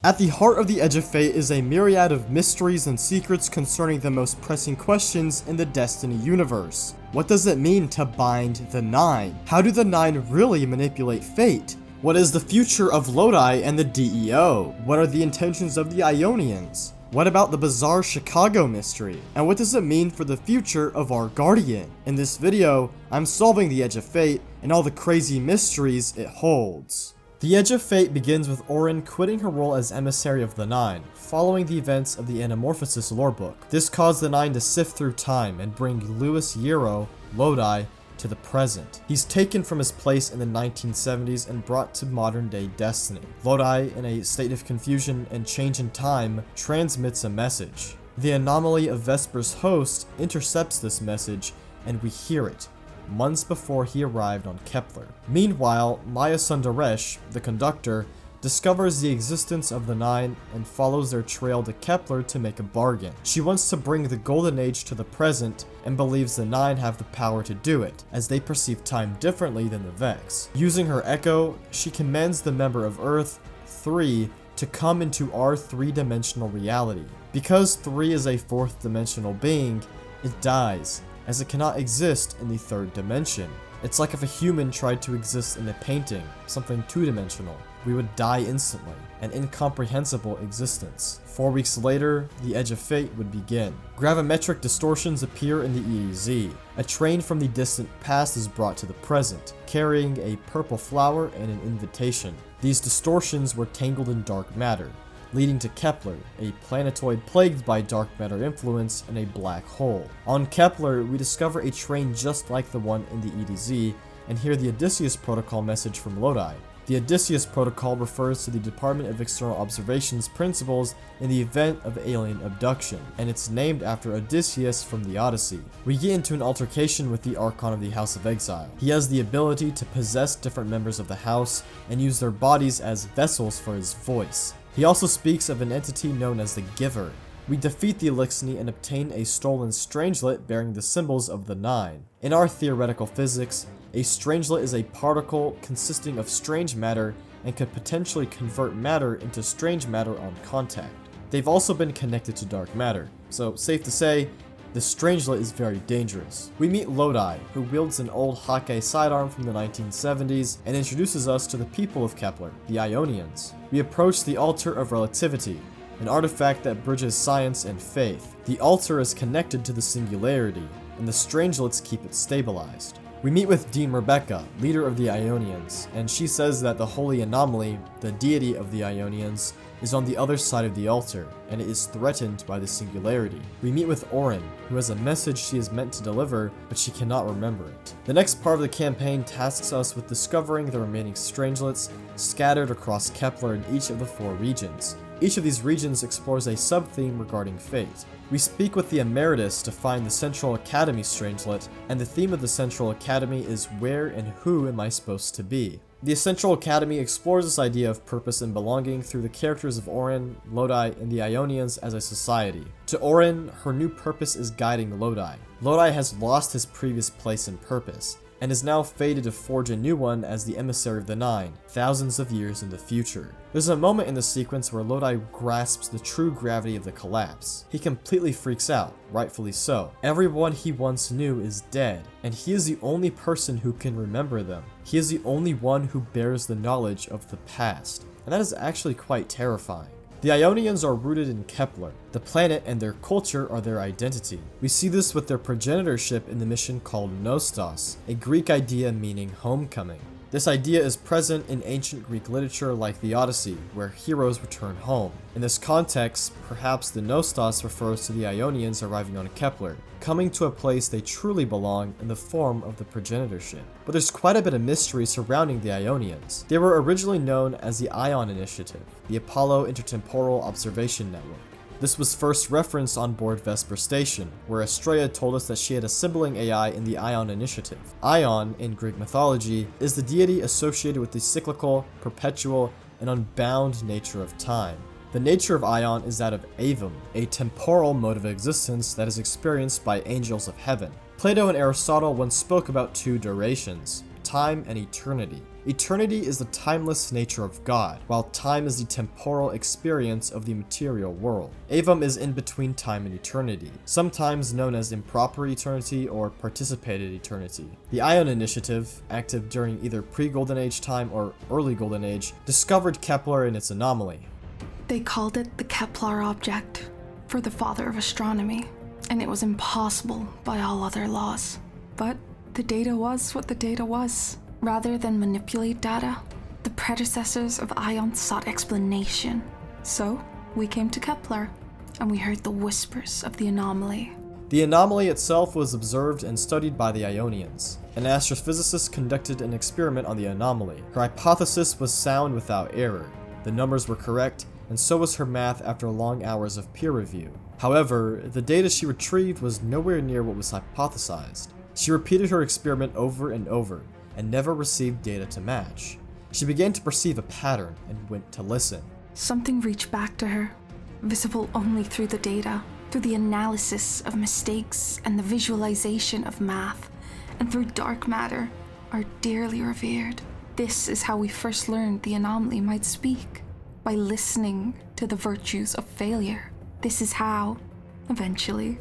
At the heart of the Edge of Fate is a myriad of mysteries and secrets concerning the most pressing questions in the Destiny universe. What does it mean to bind the Nine? How do the Nine really manipulate fate? What is the future of Lodi and the DEO? What are the intentions of the Ionians? What about the bizarre Chicago mystery? And what does it mean for the future of our Guardian? In this video, I'm solving the Edge of Fate and all the crazy mysteries it holds. The Edge of Fate begins with Orin quitting her role as Emissary of the Nine, following the events of the Anamorphosis lorebook. This caused the Nine to sift through time and bring Louis Yero, Lodi, to the present. He's taken from his place in the 1970s and brought to modern-day Destiny. Lodi, in a state of confusion and change in time, transmits a message. The anomaly of Vesper's host intercepts this message, and we hear it, months before he arrived on Kepler. Meanwhile, Maya Sundaresh, the conductor, discovers the existence of the Nine and follows their trail to Kepler to make a bargain. She wants to bring the Golden Age to the present and believes the Nine have the power to do it, as they perceive time differently than the Vex. Using her echo, she commands the member of Earth, 3, to come into our three-dimensional reality. Because 3 is a fourth-dimensional being, it dies, as it cannot exist in the third dimension. It's like if a human tried to exist in a painting, something two-dimensional. We would die instantly, an incomprehensible existence. 4 weeks later, the Edge of Fate would begin. Gravimetric distortions appear in the EEZ. A train from the distant past is brought to the present, carrying a purple flower and an invitation. These distortions were tangled in dark matter, leading to Kepler, a planetoid plagued by dark matter influence and a black hole. On Kepler, we discover a train just like the one in the EDZ, and hear the Odysseus Protocol message from Lodi. The Odysseus Protocol refers to the Department of External Observation's principles in the event of alien abduction, and it's named after Odysseus from the Odyssey. We get into an altercation with the Archon of the House of Exile. He has the ability to possess different members of the house and use their bodies as vessels for his voice. He also speaks of an entity known as the Giver. We defeat the Elixni and obtain a stolen strangelet bearing the symbols of the Nine. In our theoretical physics, a strangelet is a particle consisting of strange matter and could potentially convert matter into strange matter on contact. They've also been connected to dark matter, so safe to say, the strangelet is very dangerous. We meet Lodi, who wields an old Hake sidearm from the 1970s and introduces us to the people of Kepler, the Aionians. We approach the Altar of Relativity, an artifact that bridges science and faith. The altar is connected to the singularity, and the strangelets keep it stabilized. We meet with Dame Rebecca, leader of the Aionians, and she says that the holy anomaly, the deity of the Aionians, is on the other side of the altar, and it is threatened by the singularity. We meet with Orin, who has a message she is meant to deliver, but she cannot remember it. The next part of the campaign tasks us with discovering the remaining strangelets scattered across Kepler in each of the 4 regions. Each of these regions explores a sub-theme regarding fate. We speak with the Emeritus to find the Central Academy strangelet, and the theme of the Central Academy is where and who am I supposed to be? The Central Academy explores this idea of purpose and belonging through the characters of Orin, Lodi, and the Ionians as a society. To Orin, her new purpose is guiding Lodi. Lodi has lost his previous place and purpose, and is now fated to forge a new one as the Emissary of the Nine, thousands of years in the future. There's a moment in the sequence where Lodi grasps the true gravity of the collapse. He completely freaks out, rightfully so. Everyone he once knew is dead, and he is the only person who can remember them. He is the only one who bears the knowledge of the past, and that is actually quite terrifying. The Ionians are rooted in Kepler. The planet and their culture are their identity. We see this with their progenitorship in the mission called Nostos, a Greek idea meaning homecoming. This idea is present in ancient Greek literature like the Odyssey, where heroes return home. In this context, perhaps the Nostos refers to the Ionians arriving on Kepler, coming to a place they truly belong in the form of the progenitorship. But there's quite a bit of mystery surrounding the Ionians. They were originally known as the AION Initiative, the Apollo Intertemporal Observation Network. This was first referenced on board Vesper Station, where Estrella told us that she had a sibling AI in the AION Initiative. AION, in Greek mythology, is the deity associated with the cyclical, perpetual, and unbound nature of time. The nature of AION is that of Avum, a temporal mode of existence that is experienced by angels of heaven. Plato and Aristotle once spoke about 2 durations, time and eternity. Eternity is the timeless nature of God, while time is the temporal experience of the material world. Avum is in between time and eternity, sometimes known as improper eternity or participated eternity. The AION initiative, active during either pre-Golden Age time or early Golden Age, discovered Kepler and its anomaly. They called it the Kepler object, for the father of astronomy, and it was impossible by all other laws. But the data was what the data was. Rather than manipulate data, the predecessors of AION sought explanation. So, we came to Kepler, and we heard the whispers of the anomaly. The anomaly itself was observed and studied by the Ionians. An astrophysicist conducted an experiment on the anomaly. Her hypothesis was sound without error. The numbers were correct, and so was her math after long hours of peer review. However, the data she retrieved was nowhere near what was hypothesized. She repeated her experiment over and over, and never received data to match. She began to perceive a pattern and went to listen. Something reached back to her, visible only through the data, through the analysis of mistakes and the visualization of math, and through dark matter, our dearly revered. This is how we first learned the anomaly might speak, by listening to the virtues of failure. This is how, eventually,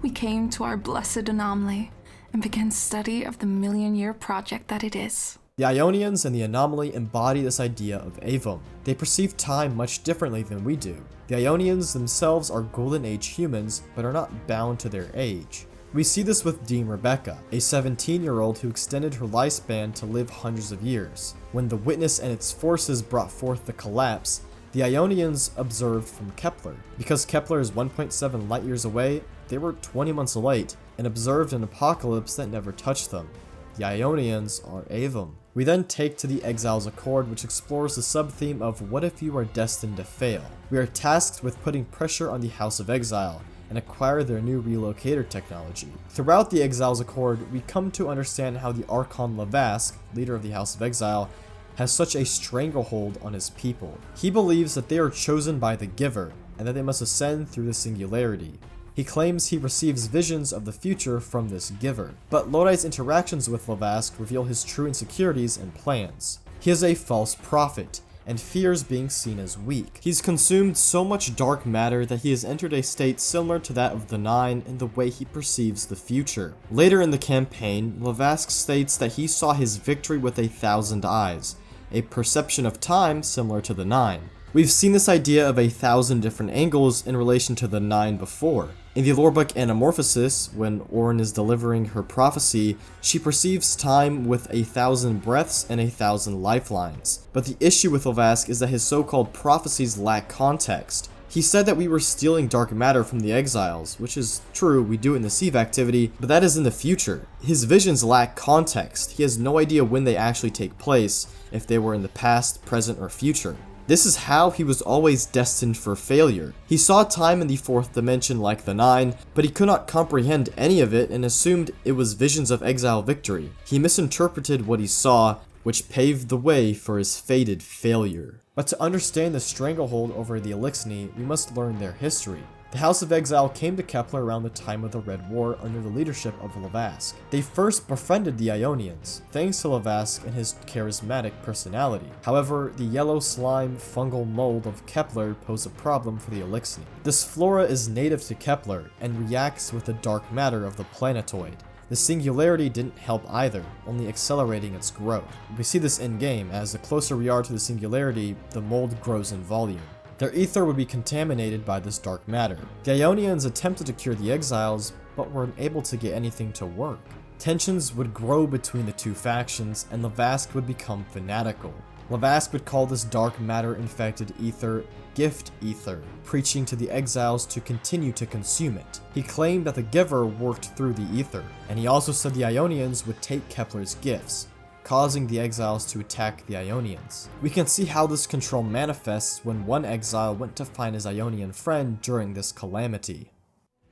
we came to our blessed anomaly, and began study of the million-year project that it is. The Aionians and the anomaly embody this idea of Avum. They perceive time much differently than we do. The Ionians themselves are Golden Age humans, but are not bound to their age. We see this with Dame Rebecca, a 17-year-old who extended her lifespan to live hundreds of years. When the Witness and its forces brought forth the collapse, the Aionians observed from Kepler. Because Kepler is 1.7 light years away, they were 20 months late, and observed an apocalypse that never touched them. The Aionians are Avum. We then take to the Exile's Accord, which explores the sub-theme of what if you are destined to fail. We are tasked with putting pressure on the House of Exile, and acquire their new relocator technology. Throughout the Exile's Accord, we come to understand how the Archon Levask, leader of the House of Exile, has such a stranglehold on his people. He believes that they are chosen by the Giver, and that they must ascend through the singularity. He claims he receives visions of the future from this Giver, but Lodi's interactions with Levask reveal his true insecurities and plans. He is a false prophet, and fears being seen as weak. He's consumed so much dark matter that he has entered a state similar to that of the Nine in the way he perceives the future. Later in the campaign, Levask states that he saw his victory with 1,000 eyes, a perception of time similar to the Nine. We've seen this idea of 1,000 different angles in relation to the Nine before. In the lorebook Anamorphosis, when Orin is delivering her prophecy, she perceives time with 1,000 breaths and 1,000 lifelines. But the issue with Levask is that his so-called prophecies lack context. He said that we were stealing dark matter from the exiles, which is true, we do it in the Sieve activity, but that is in the future. His visions lack context. He has no idea when they actually take place, if they were in the past, present, or future. This is how he was always destined for failure. He saw time in the fourth dimension like the Nine, but he could not comprehend any of it and assumed it was visions of exile victory. He misinterpreted what he saw, which paved the way for his fated failure. But to understand the stranglehold over the Elixni, we must learn their history. The House of Exile came to Kepler around the time of the Red War under the leadership of Levask. They first befriended the Aionians, thanks to Levask and his charismatic personality. However, the yellow slime fungal mold of Kepler posed a problem for the Elixni. This flora is native to Kepler and reacts with the dark matter of the planetoid. The singularity didn't help either, only accelerating its growth. We see this in-game, as the closer we are to the singularity, the mold grows in volume. Their ether would be contaminated by this dark matter. The Aionians attempted to cure the exiles, but were unable to get anything to work. Tensions would grow between the two factions, and Levask would become fanatical. Levask would call this dark matter-infected ether Gift Ether, preaching to the exiles to continue to consume it. He claimed that the Giver worked through the ether, and he also said the Aionians would take Kepler's gifts, causing the exiles to attack the Aionians. We can see how this control manifests when one exile went to find his Ionian friend during this calamity.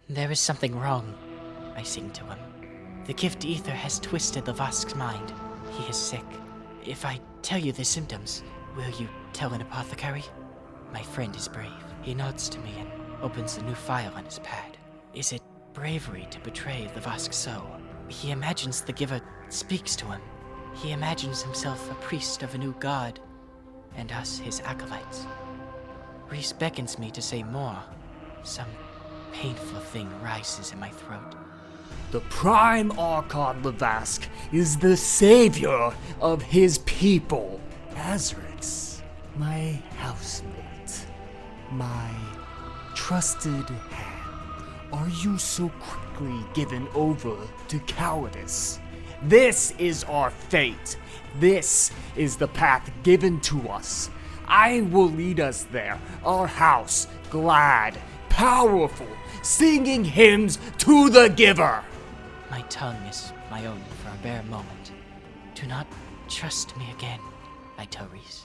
There is something wrong, I sing to him. The gift ether has twisted Levask's mind. He is sick. If I tell you the symptoms, will you tell an apothecary? My friend is brave. He nods to me and opens a new file on his pad. Is it bravery to betray Levask's soul? He imagines the Giver speaks to him. He imagines himself a priest of a new god, and us his acolytes. Rhys beckons me to say more. Some painful thing rises in my throat. The Prime Archon Levask is the savior of his people. Azeryks, my housemate, my trusted hand, are you so quickly given over to cowardice? This is our fate. This is the path given to us. I will lead us there, our house, glad, powerful, singing hymns to the giver. My tongue is my own for a bare moment. Do not trust me again, I tell Rhys.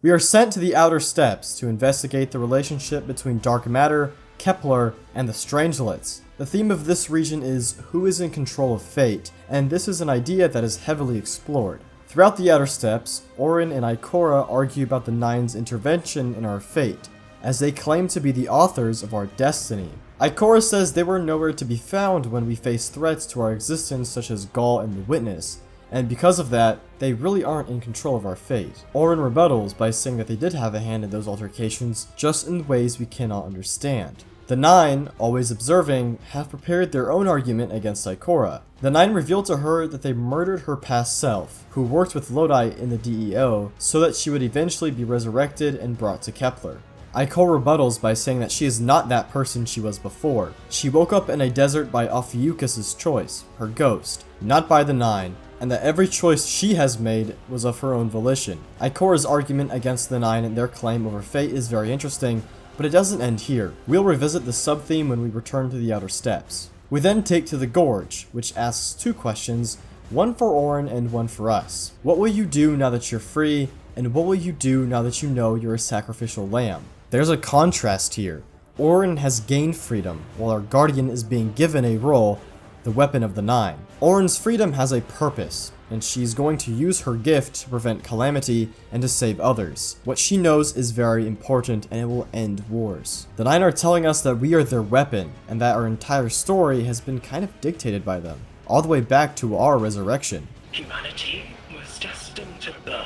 We are sent to the Outer Steppes to investigate the relationship between dark matter, Kepler, and the Strangelets. The theme of this region is who is in control of fate, and this is an idea that is heavily explored. Throughout the Outer Steppes, Orin and Ikora argue about the Nine's intervention in our fate, as they claim to be the authors of our destiny. Ikora says they were nowhere to be found when we face threats to our existence such as Gaul and the Witness, and because of that, they really aren't in control of our fate. Orin rebuttals by saying that they did have a hand in those altercations, just in ways we cannot understand. The Nine, always observing, have prepared their own argument against Ikora. The Nine revealed to her that they murdered her past self, who worked with Lodi in the DEO, so that she would eventually be resurrected and brought to Kepler. Ikora rebuttals by saying that she is not that person she was before. She woke up in a desert by Ophiuchus' choice, her ghost, not by the Nine, and that every choice she has made was of her own volition. Ikora's argument against the Nine and their claim over fate is very interesting, but it doesn't end here. We'll revisit the sub-theme when we return to the Outer Steppes. We then take to the Gorge, which asks two questions, one for Orin and one for us. What will you do now that you're free, and what will you do now that you know you're a sacrificial lamb? There's a contrast here. Orin has gained freedom, while our guardian is being given a role, the weapon of the Nine. Orin's freedom has a purpose, and she's going to use her gift to prevent Calamity and to save others. What she knows is very important, and it will end wars. The Nine are telling us that we are their weapon, and that our entire story has been kind of dictated by them, all the way back to our resurrection. Humanity was destined to burn.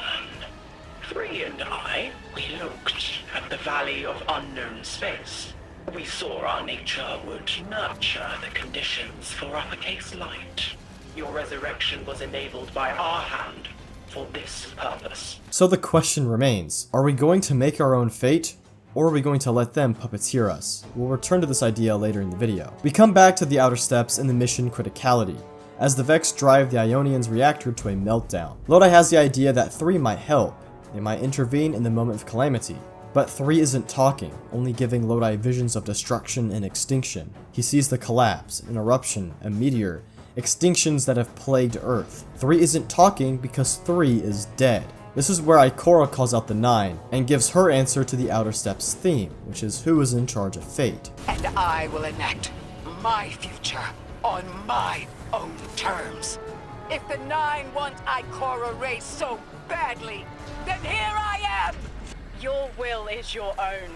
Three and I, we looked at the valley of unknown space. We saw our nature would nurture the conditions for uppercase light. Your resurrection was enabled by our hand for this purpose. So the question remains, are we going to make our own fate, or are we going to let them puppeteer us? We'll return to this idea later in the video. We come back to the Outer Steppes in the mission Criticality, as the Vex drive the Aionians' reactor to a meltdown. Lodi has the idea that 3 might help. They might intervene in the moment of calamity. But 3 isn't talking, only giving Lodi visions of destruction and extinction. He sees the collapse, an eruption, a meteor, extinctions that have plagued Earth. 3 isn't talking because 3 is dead. This is where Ikora calls out the Nine, and gives her answer to the Outer Steppes theme, which is who is in charge of fate. And I will enact my future on my own terms. If the Nine want Ikora raised so badly, then here I am! Your will is your own.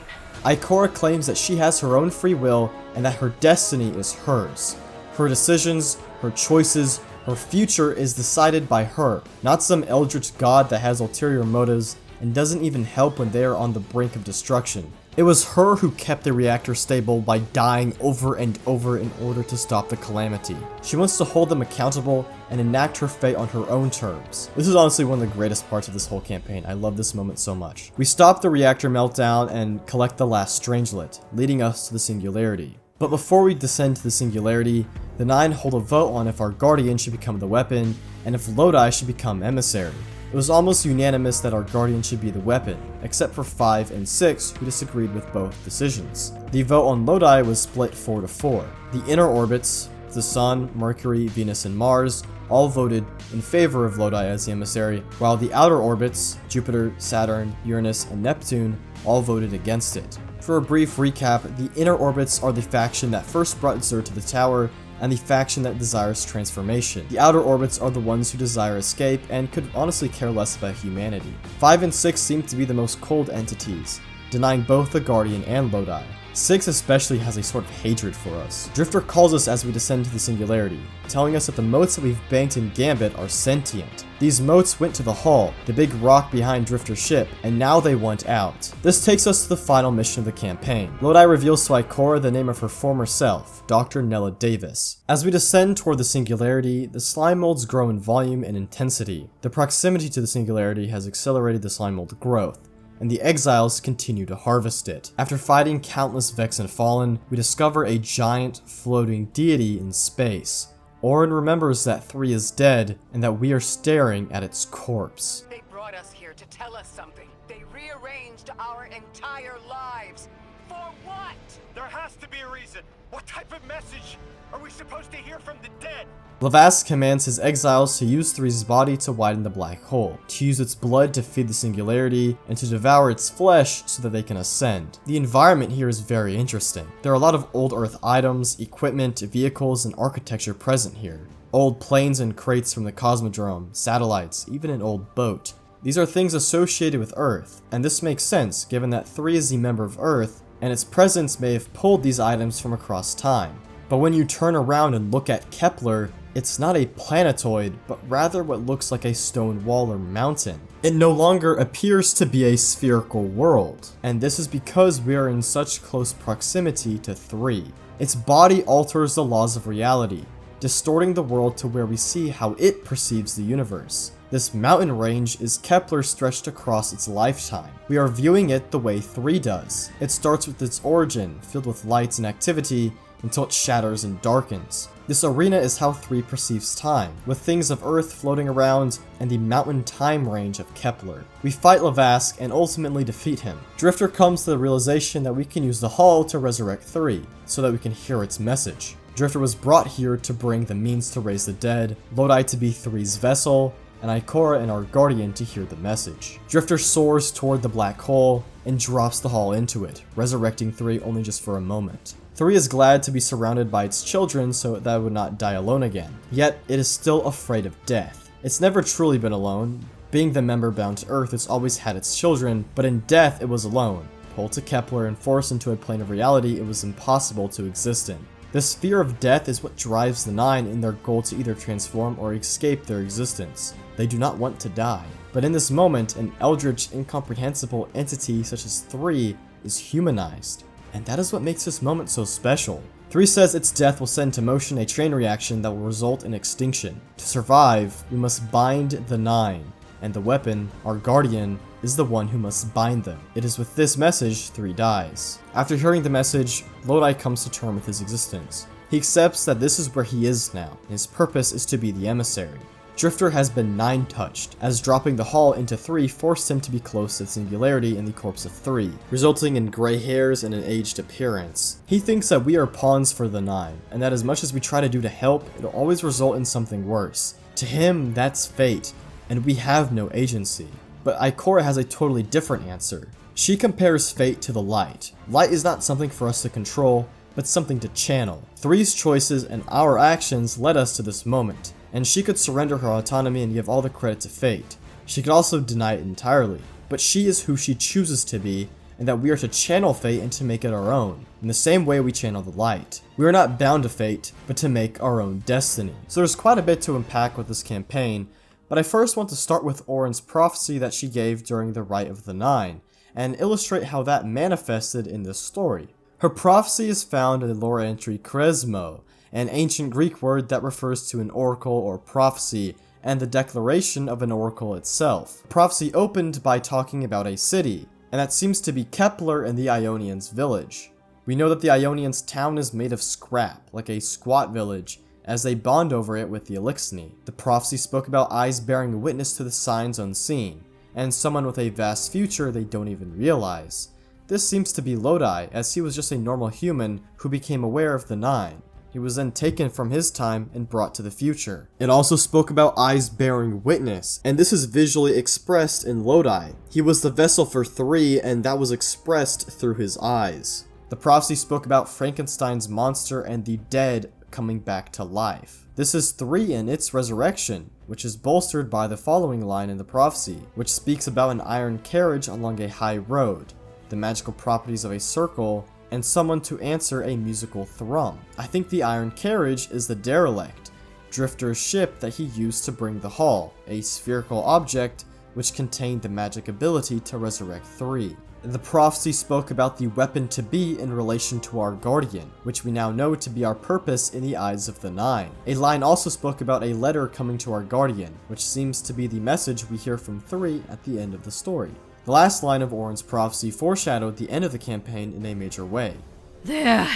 Ikora claims that she has her own free will and that her destiny is hers. Her decisions, her choices, her future is decided by her, not some eldritch god that has ulterior motives and doesn't even help when they are on the brink of destruction. It was her who kept the reactor stable by dying over and over in order to stop the calamity. She wants to hold them accountable and enact her fate on her own terms. This is honestly one of the greatest parts of this whole campaign. I love this moment so much. We stop the reactor meltdown and collect the last Strangelet, leading us to the Singularity. But before we descend to the Singularity, the Nine hold a vote on if our Guardian should become the weapon, and if Lodi should become Emissary. It was almost unanimous that our Guardian should be the weapon, except for 5 and 6 who disagreed with both decisions. The vote on Lodi was split 4-4. The inner orbits, the Sun, Mercury, Venus, and Mars, all voted in favor of Lodi as the Emissary, while the outer orbits, Jupiter, Saturn, Uranus, and Neptune, all voted against it. For a brief recap, the inner orbits are the faction that first brought Xur to the tower, and the faction that desires transformation. The outer orbits are the ones who desire escape and could honestly care less about humanity. 5 and 6 seem to be the most cold entities, denying both the Guardian and Lodi. 6 especially has a sort of hatred for us. Drifter calls us as we descend to the Singularity, telling us that the motes that we've banked in Gambit are sentient. These motes went to the hull, the big rock behind Drifter's ship, and now they want out. This takes us to the final mission of the campaign. Lodi reveals to Ikora the name of her former self, Dr. Nella Davis. As we descend toward the singularity, the slime molds grow in volume and intensity. The proximity to the singularity has accelerated the slime mold growth, and the exiles continue to harvest it. After fighting countless Vex and Fallen, we discover a giant floating deity in space. Orin remembers that 3 is dead, and that we are staring at its corpse. They brought us here to tell us something. They rearranged our entire lives. For what? There has to be a reason. What type of message are we supposed to hear from the dead? Levask commands his exiles to use 3's body to widen the black hole, to use its blood to feed the singularity, and to devour its flesh so that they can ascend. The environment here is very interesting. There are a lot of old Earth items, equipment, vehicles, and architecture present here. Old planes and crates from the Cosmodrome, satellites, even an old boat. These are things associated with Earth, and this makes sense given that 3 is a member of Earth, and its presence may have pulled these items from across time. But when you turn around and look at Kepler, it's not a planetoid, but rather what looks like a stone wall or mountain. It no longer appears to be a spherical world, and this is because we are in such close proximity to 3. Its body alters the laws of reality, distorting the world to where we see how it perceives the universe. This mountain range is Kepler stretched across its lifetime. We are viewing it the way 3 does. It starts with its origin, filled with lights and activity, until it shatters and darkens. This arena is how 3 perceives time, with things of Earth floating around and the mountain time range of Kepler. We fight Levask and ultimately defeat him. Drifter comes to the realization that we can use the hull to resurrect 3, so that we can hear its message. Drifter was brought here to bring the means to raise the dead, Lodi to be 3's vessel, and Ikora and our guardian to hear the message. Drifter soars toward the black hole and drops the hull into it, resurrecting 3 only just for a moment. 3 is glad to be surrounded by its children so that it would not die alone again. Yet, it is still afraid of death. It's never truly been alone. Being the member bound to Earth, it's always had its children, but in death it was alone. Pulled to Kepler and forced into a plane of reality it was impossible to exist in. This fear of death is what drives the 9 in their goal to either transform or escape their existence. They do not want to die. But in this moment, an eldritch, incomprehensible entity such as 3 is humanized. And that is what makes this moment so special. 3 says its death will set into motion a chain reaction that will result in extinction. To survive, we must bind the 9, and the weapon, our guardian, is the one who must bind them. It is with this message 3 dies. After hearing the message, Lodi comes to terms with his existence. He accepts that this is where he is now, and his purpose is to be the emissary. Drifter has been 9 touched, as dropping the hull into 3 forced him to be close to the singularity in the corpse of 3, resulting in gray hairs and an aged appearance. He thinks that we are pawns for the 9, and that as much as we try to do to help, it'll always result in something worse. To him, that's fate, and we have no agency. But Ikora has a totally different answer. She compares fate to the light. Light is not something for us to control, but something to channel. 3's choices and our actions led us to this moment, and she could surrender her autonomy and give all the credit to fate. She could also deny it entirely, but she is who she chooses to be, and that we are to channel fate and to make it our own, in the same way we channel the light. We are not bound to fate, but to make our own destiny. So there's quite a bit to unpack with this campaign, but I first want to start with Orin's prophecy that she gave during the Rite of the 9, and illustrate how that manifested in this story. Her prophecy is found in the lore entry Kresmo, an ancient Greek word that refers to an oracle or prophecy, and the declaration of an oracle itself. Prophecy opened by talking about a city, and that seems to be Kepler and the Aionians' village. We know that the Ionians' town is made of scrap, like a squat village, as they bond over it with the Elixni. The prophecy spoke about eyes bearing witness to the signs unseen, and someone with a vast future they don't even realize. This seems to be Lodi, as he was just a normal human who became aware of the 9. He was then taken from his time and brought to the future. It also spoke about eyes bearing witness, and this is visually expressed in Lodi. He was the vessel for 3, and that was expressed through his eyes. The prophecy spoke about Frankenstein's monster and the dead coming back to life. This is 3 in its resurrection, which is bolstered by the following line in the prophecy, which speaks about an iron carriage along a high road, the magical properties of a circle, and someone to answer a musical thrum. I think the iron carriage is the derelict, Drifter's ship that he used to bring the Haul, a spherical object which contained the magic ability to resurrect 3. The prophecy spoke about the weapon to be in relation to our guardian, which we now know to be our purpose in the eyes of the 9. A line also spoke about a letter coming to our guardian, which seems to be the message we hear from 3 at the end of the story. The last line of Orin's prophecy foreshadowed the end of the campaign in a major way. There,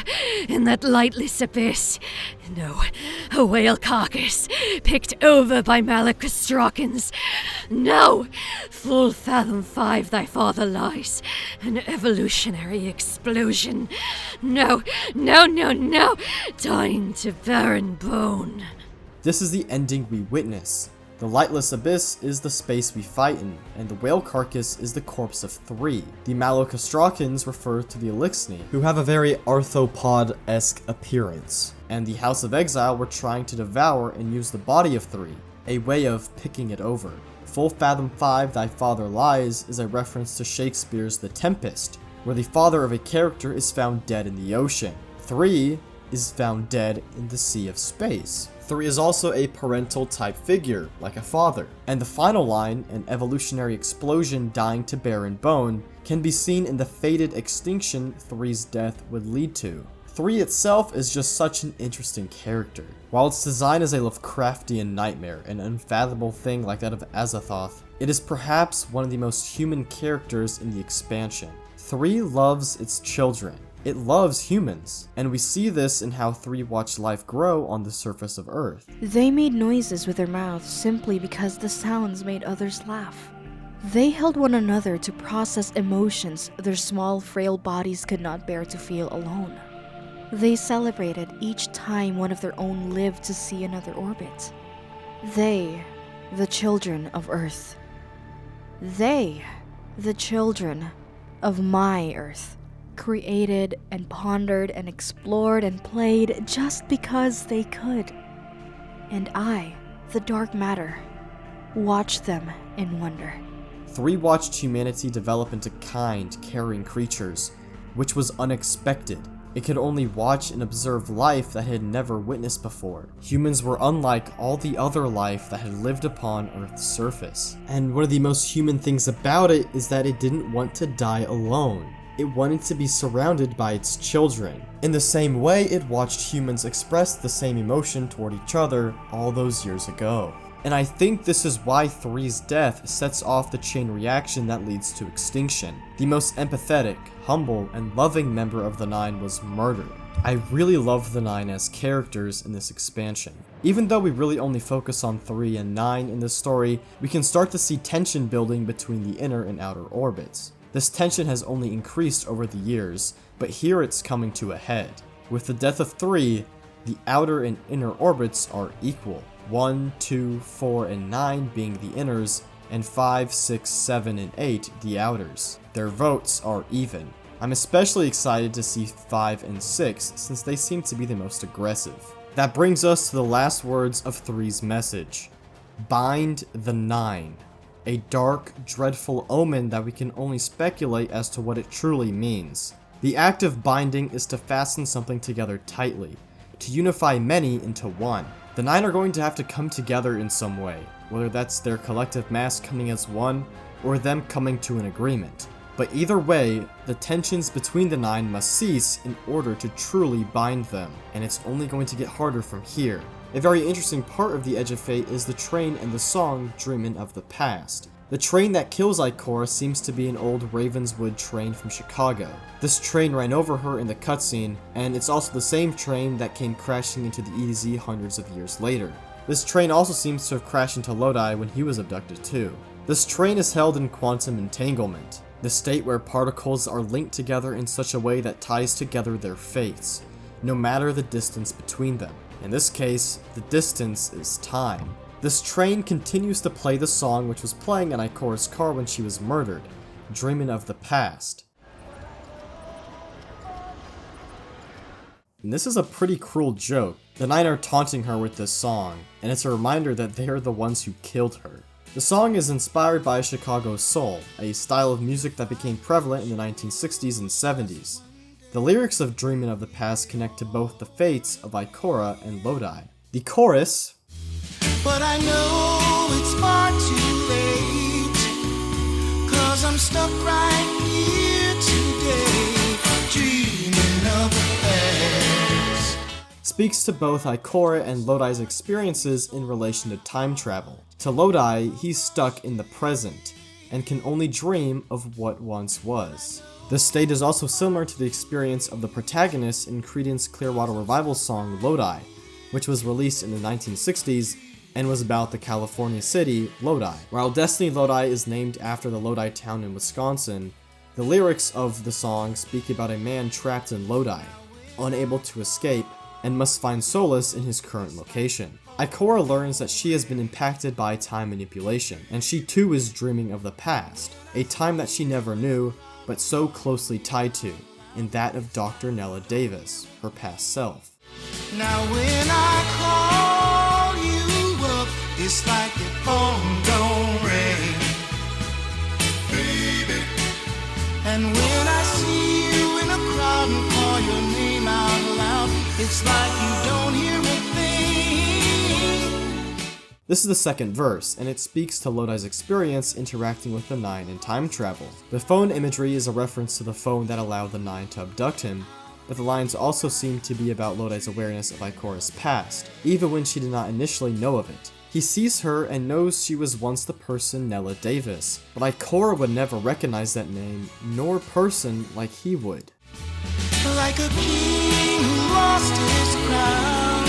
in that lightless abyss, no, a whale carcass, picked over by malicious Drakens. No, full fathom 5 thy father lies, an evolutionary explosion. No, dying to barren bone. This is the ending we witness. The lightless abyss is the space we fight in, and the whale carcass is the corpse of 3. The Malokastrakans refer to the Elixni, who have a very arthropod-esque appearance, and the House of Exile were trying to devour and use the body of 3, a way of picking it over. Full fathom 5 thy father lies is a reference to Shakespeare's The Tempest, where the father of a character is found dead in the ocean. 3 is found dead in the sea of space. 3 is also a parental type figure, like a father. And the final line, an evolutionary explosion dying to barren bone, can be seen in the fated extinction 3's death would lead to. 3 itself is just such an interesting character. While its design is a Lovecraftian nightmare, an unfathomable thing like that of Azathoth, it is perhaps one of the most human characters in the expansion. 3 loves its children. It loves humans, and we see this in how 3 watch life grow on the surface of Earth. They made noises with their mouths simply because the sounds made others laugh. They held one another to process emotions their small, frail bodies could not bear to feel alone. They celebrated each time one of their own lived to see another orbit. They, the children of Earth. They, the children of my Earth. Created and pondered and explored and played just because they could. And I, the dark matter, watched them in wonder. 3 watched humanity develop into kind, caring creatures, which was unexpected. It could only watch and observe life that it had never witnessed before. Humans were unlike all the other life that had lived upon Earth's surface. And one of the most human things about it is that it didn't want to die alone. It wanted to be surrounded by its children. In the same way, it watched humans express the same emotion toward each other all those years ago. And I think this is why 3's death sets off the chain reaction that leads to extinction. The most empathetic, humble, and loving member of the 9 was murdered. I really love the 9 as characters in this expansion. Even though we really only focus on 3 and 9 in this story, we can start to see tension building between the inner and outer orbits. This tension has only increased over the years, but here it's coming to a head. With the death of 3, the outer and inner orbits are equal. 1, 2, 4, and 9 being the inners, and 5, 6, 7, and 8 the outers. Their votes are even. I'm especially excited to see 5 and 6 since they seem to be the most aggressive. That brings us to the last words of 3's message. Bind the 9. A dark, dreadful omen that we can only speculate as to what it truly means. The act of binding is to fasten something together tightly, to unify many into one. The 9 are going to have to come together in some way, whether that's their collective mass coming as one, or them coming to an agreement. But either way, the tensions between the 9 must cease in order to truly bind them, and it's only going to get harder from here. A very interesting part of the Edge of Fate is the train and the song Dreamin' of the Past. The train that kills Ikora seems to be an old Ravenswood train from Chicago. This train ran over her in the cutscene, and it's also the same train that came crashing into the EZ hundreds of years later. This train also seems to have crashed into Lodi when he was abducted too. This train is held in quantum entanglement, the state where particles are linked together in such a way that ties together their fates, no matter the distance between them. In this case, the distance is time. This train continues to play the song which was playing in Ikora's car when she was murdered, Dreamin' of the Past. And this is a pretty cruel joke. The 9 are taunting her with this song, and it's a reminder that they are the ones who killed her. The song is inspired by Chicago soul, a style of music that became prevalent in the 1960s and 70s. The lyrics of Dreamin' of the Past connect to both the fates of Ikora and Lodi. The chorus, But I know it's far too late, 'cause I'm stuck right here today, dreaming of the past. Speaks to both Ikora and Lodi's experiences in relation to time travel. To Lodi, he's stuck in the present, and can only dream of what once was. This state is also similar to the experience of the protagonist in Creedence Clearwater Revival's song Lodi, which was released in the 1960s and was about the California city, Lodi. While Destiny Lodi is named after the Lodi town in Wisconsin, the lyrics of the song speak about a man trapped in Lodi, unable to escape, and must find solace in his current location. Ikora learns that she has been impacted by time manipulation, and she too is dreaming of the past, a time that she never knew, but so closely tied to, in that of Dr. Nella Davis, her past self. Now when I call you up, it's like the phone don't ring, baby. And when I see you in a crowd and call your name out loud, it's like you don't hear a thing. This is the second verse, and it speaks to Lodi's experience interacting with the Nine in time travel. The phone imagery is a reference to the phone that allowed the Nine to abduct him, but the lines also seem to be about Lodi's awareness of Ikora's past, even when she did not initially know of it. He sees her and knows she was once the person Nella Davis, but Ikora would never recognize that name, nor person like he would. Like a king who lost his crown,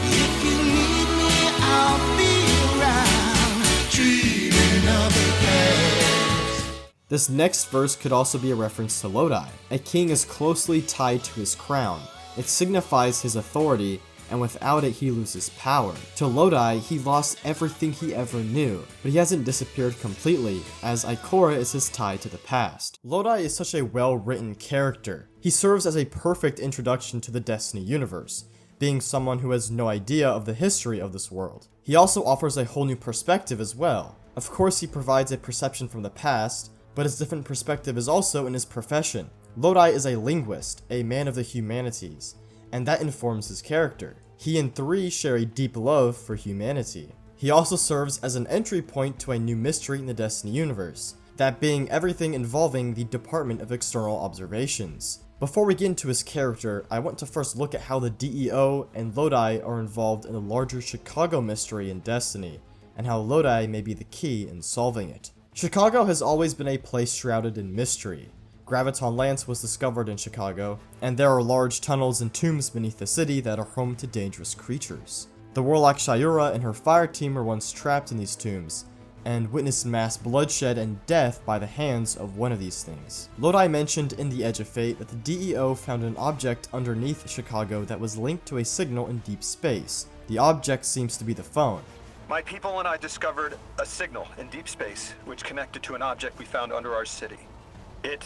if you need me, I'll be around, dreaming of the past. This next verse could also be a reference to Lodi. A king is closely tied to his crown. It signifies his authority, and without it he loses power. To Lodi, he lost everything he ever knew, but he hasn't disappeared completely, as Ikora is his tie to the past. Lodi is such a well-written character. He serves as a perfect introduction to the Destiny universe, being someone who has no idea of the history of this world. He also offers a whole new perspective as well. Of course, he provides a perception from the past, but his different perspective is also in his profession. Lodi is a linguist, a man of the humanities, and that informs his character. He and Three share a deep love for humanity. He also serves as an entry point to a new mystery in the Destiny universe, that being everything involving the Department of External Observations. Before we get into his character, I want to first look at how the DEO and Lodi are involved in the larger Chicago mystery in Destiny, and how Lodi may be the key in solving it. Chicago has always been a place shrouded in mystery. Graviton Lance was discovered in Chicago, and there are large tunnels and tombs beneath the city that are home to dangerous creatures. The warlock Shayura and her fire team were once trapped in these tombs, and witnessed mass bloodshed and death by the hands of one of these things. Lodi mentioned in The Edge of Fate that the DEO found an object underneath Chicago that was linked to a signal in deep space. The object seems to be the phone. My people and I discovered a signal in deep space which connected to an object we found under our city. It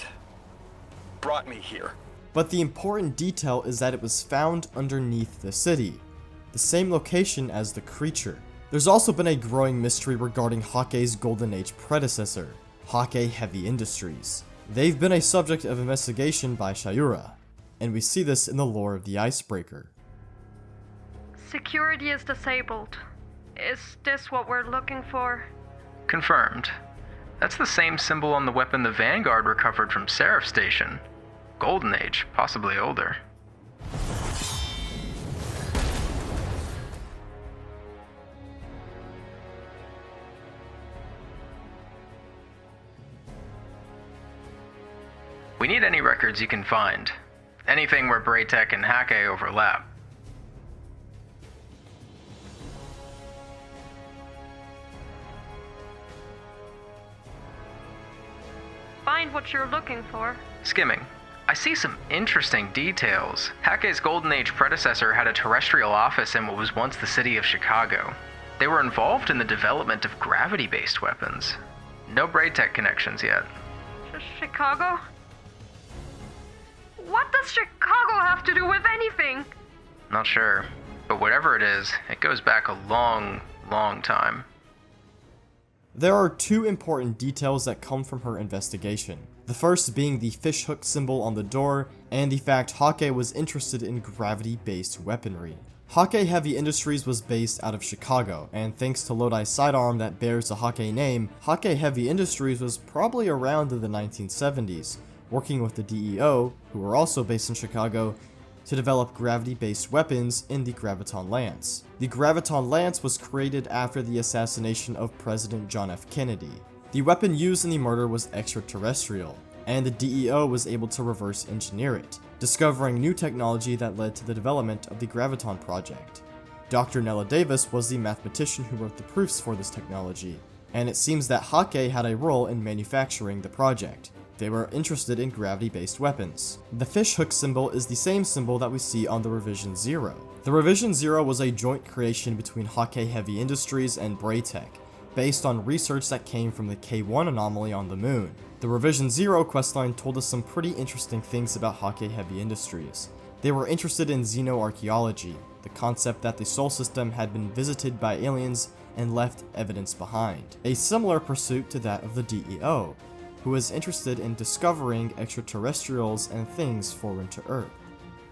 brought me here. But the important detail is that it was found underneath the city, the same location as the creature. There's also been a growing mystery regarding Hake's Golden Age predecessor, Hake Heavy Industries. They've been a subject of investigation by Shayura, and we see this in the lore of the Icebreaker. Security is disabled. Is this what we're looking for? Confirmed. That's the same symbol on the weapon the Vanguard recovered from Seraph Station. Golden Age, possibly older. We need any records you can find. Anything where Braytech and Hake overlap. Find what you're looking for. Skimming. I see some interesting details. Hake's Golden Age predecessor had a terrestrial office in what was once the city of Chicago. They were involved in the development of gravity-based weapons. No Braytech connections yet. Chicago? What does Chicago have to do with anything? Not sure, but whatever it is, it goes back a long, long time. There are two important details that come from her investigation. The first being the fishhook symbol on the door, and the fact Hake was interested in gravity-based weaponry. Hake Heavy Industries was based out of Chicago, and thanks to Lodi's sidearm that bears the Hake name, Hake Heavy Industries was probably around in the 1970s, working with the DEO, who were also based in Chicago, to develop gravity-based weapons in the Graviton Lance. The Graviton Lance was created after the assassination of President John F. Kennedy. The weapon used in the murder was extraterrestrial, and the DEO was able to reverse engineer it, discovering new technology that led to the development of the Graviton project. Dr. Nella Davis was the mathematician who wrote the proofs for this technology, and it seems that Hake had a role in manufacturing the project. They were interested in gravity-based weapons. The fishhook symbol is the same symbol that we see on the Revision Zero. The Revision Zero was a joint creation between Hake Heavy Industries and Braytech, based on research that came from the K1 anomaly on the moon. The Revision Zero questline told us some pretty interesting things about Hake Heavy Industries. They were interested in xenoarchaeology, the concept that the Sol system had been visited by aliens and left evidence behind, a similar pursuit to that of the DEO, who was interested in discovering extraterrestrials and things foreign to Earth.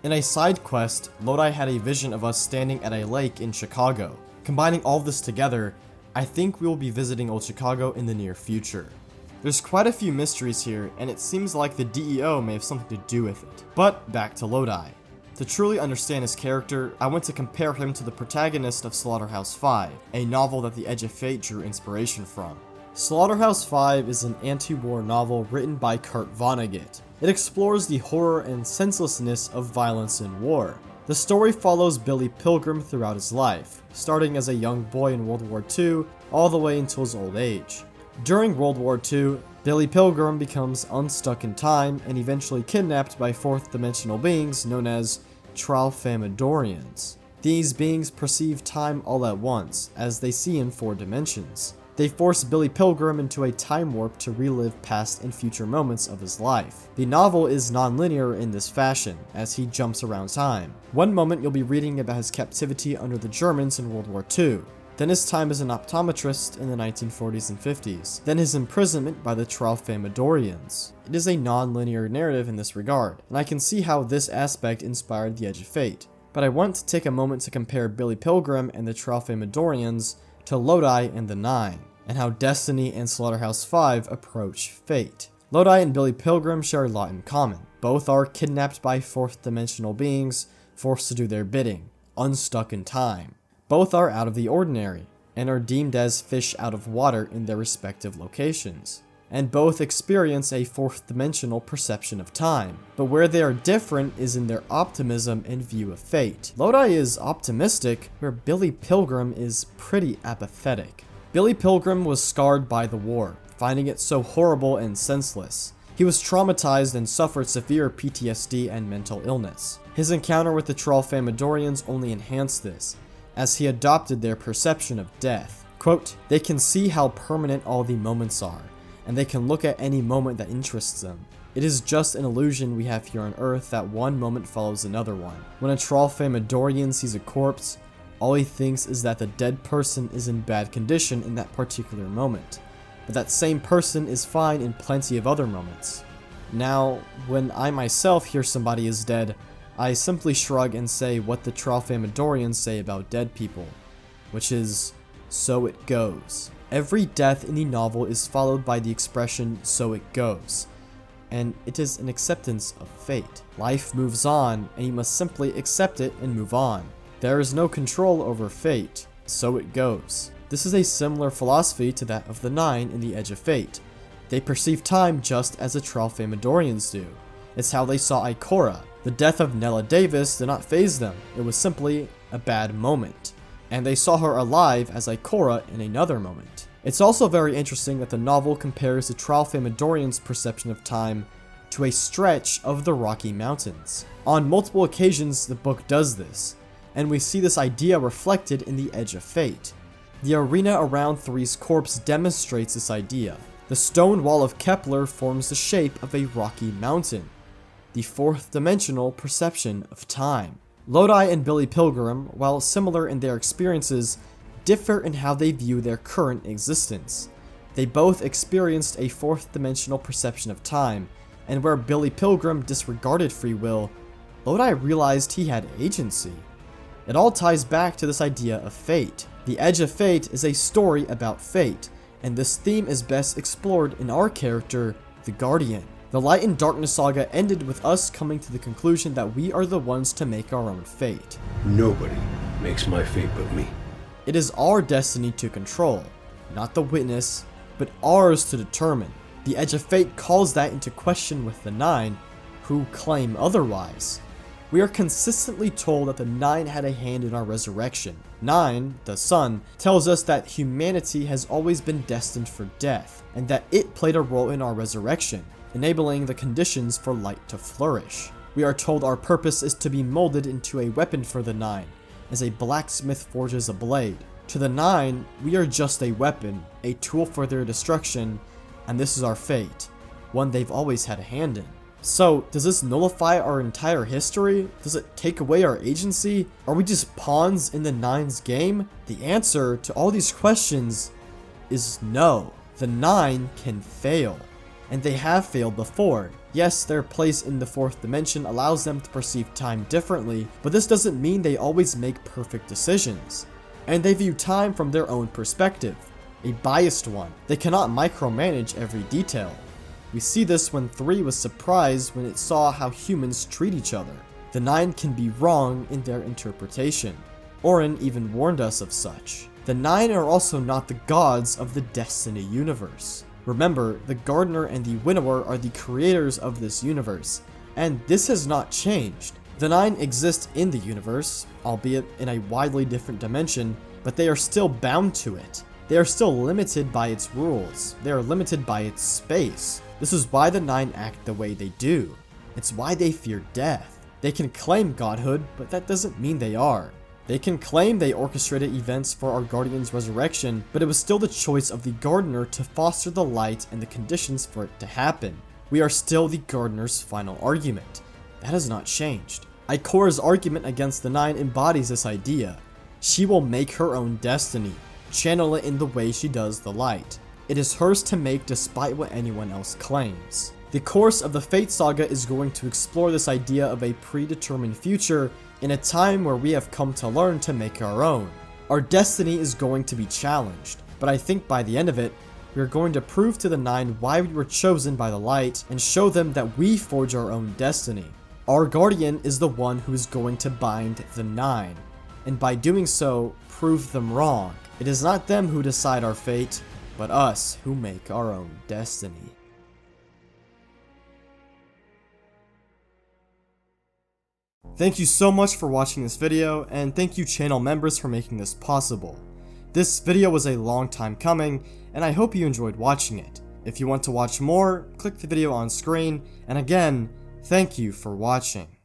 In a side quest, Lodi had a vision of us standing at a lake in Chicago. Combining all this together, I think we will be visiting Old Chicago in the near future. There's quite a few mysteries here, and it seems like the DEO may have something to do with it. But back to Lodi. To truly understand his character, I went to compare him to the protagonist of Slaughterhouse 5, a novel that the Edge of Fate drew inspiration from. Slaughterhouse 5 is an anti-war novel written by Kurt Vonnegut. It explores the horror and senselessness of violence in war. The story follows Billy Pilgrim throughout his life, starting as a young boy in World War II all the way until his old age. During World War II, Billy Pilgrim becomes unstuck in time and eventually kidnapped by fourth-dimensional beings known as Tralfamadorians. These beings perceive time all at once, as they see in 4 dimensions. They force Billy Pilgrim into a time warp to relive past and future moments of his life. The novel is non-linear in this fashion, as he jumps around time. One moment you'll be reading about his captivity under the Germans in World War II, then his time as an optometrist in the 1940s and 50s, then his imprisonment by the Tralfamadorians. It is a non-linear narrative in this regard, and I can see how this aspect inspired The Edge of Fate. But I want to take a moment to compare Billy Pilgrim and the Tralfamadorians to Lodi and the Nine, and how Destiny and Slaughterhouse 5 approach fate. Lodi and Billy Pilgrim share a lot in common. Both are kidnapped by fourth-dimensional beings, forced to do their bidding, unstuck in time. Both are out of the ordinary, and are deemed as fish out of water in their respective locations. And both experience a fourth-dimensional perception of time. But where they are different is in their optimism and view of fate. Lodi is optimistic, where Billy Pilgrim is pretty apathetic. Billy Pilgrim was scarred by the war, finding it so horrible and senseless. He was traumatized and suffered severe PTSD and mental illness. His encounter with the Tralfamadorians only enhanced this, as he adopted their perception of death. Quote, "They can see how permanent all the moments are, and they can look at any moment that interests them. It is just an illusion we have here on Earth that one moment follows another one. When a Tralfamadorian sees a corpse, all he thinks is that the dead person is in bad condition in that particular moment, but that same person is fine in plenty of other moments. Now, when I myself hear somebody is dead, I simply shrug and say what the Tralfamadorians say about dead people, which is, so it goes." Every death in the novel is followed by the expression, "so it goes," and it is an acceptance of fate. Life moves on, and you must simply accept it and move on. There is no control over fate, so it goes. This is a similar philosophy to that of the Nine in The Edge of Fate. They perceive time just as the Tralfamadorians do. It's how they saw Ikora. The death of Nella Davis did not faze them, it was simply a bad moment, and they saw her alive as Ikora in another moment. It's also very interesting that the novel compares the Tralfamadorians' perception of time to a stretch of the Rocky Mountains. On multiple occasions the book does this, and we see this idea reflected in The Edge of Fate. The arena around Three's corpse demonstrates this idea. The stone wall of Kepler forms the shape of a rocky mountain, the fourth-dimensional perception of time. Lodi and Billy Pilgrim, while similar in their experiences, differ in how they view their current existence. They both experienced a fourth-dimensional perception of time, and where Billy Pilgrim disregarded free will, Lodi realized he had agency. It all ties back to this idea of fate. The Edge of Fate is a story about fate, and this theme is best explored in our character, the Guardian. The Light and Darkness saga ended with us coming to the conclusion that we are the ones to make our own fate. Nobody makes my fate but me. It is our destiny to control, not the witness, but ours to determine. The Edge of Fate calls that into question with the Nine, who claim otherwise. We are consistently told that the Nine had a hand in our resurrection. Nine, the sun, tells us that humanity has always been destined for death, and that it played a role in our resurrection, enabling the conditions for light to flourish. We are told our purpose is to be molded into a weapon for the Nine, as a blacksmith forges a blade. To the Nine, we are just a weapon, a tool for their destruction, and this is our fate, one they've always had a hand in. So, does this nullify our entire history? Does it take away our agency? Are we just pawns in the Nine's game? The answer to all these questions is no. The Nine can fail, and they have failed before. Yes, their place in the fourth dimension allows them to perceive time differently, but this doesn't mean they always make perfect decisions. And they view time from their own perspective, a biased one. They cannot micromanage every detail. We see this when 3 was surprised when it saw how humans treat each other. The Nine can be wrong in their interpretation. Orin even warned us of such. The Nine are also not the gods of the Destiny universe. Remember, the Gardener and the Winnower are the creators of this universe, and this has not changed. The Nine exist in the universe, albeit in a widely different dimension, but they are still bound to it. They are still limited by its rules. They are limited by its space. This is why the Nine act the way they do. It's why they fear death. They can claim godhood, but that doesn't mean they are. They can claim they orchestrated events for our Guardian's resurrection, but it was still the choice of the Gardener to foster the light and the conditions for it to happen. We are still the Gardener's final argument. That has not changed. Ikora's argument against the Nine embodies this idea. She will make her own destiny, channel it in the way she does the light. It is hers to make despite what anyone else claims. The course of the Fate Saga is going to explore this idea of a predetermined future in a time where we have come to learn to make our own. Our destiny is going to be challenged, but I think by the end of it, we are going to prove to the Nine why we were chosen by the light and show them that we forge our own destiny. Our Guardian is the one who is going to bind the Nine, and by doing so, prove them wrong. It is not them who decide our fate, but us who make our own destiny. Thank you so much for watching this video, and thank you channel members for making this possible. This video was a long time coming, and I hope you enjoyed watching it. If you want to watch more, click the video on screen, and again, thank you for watching.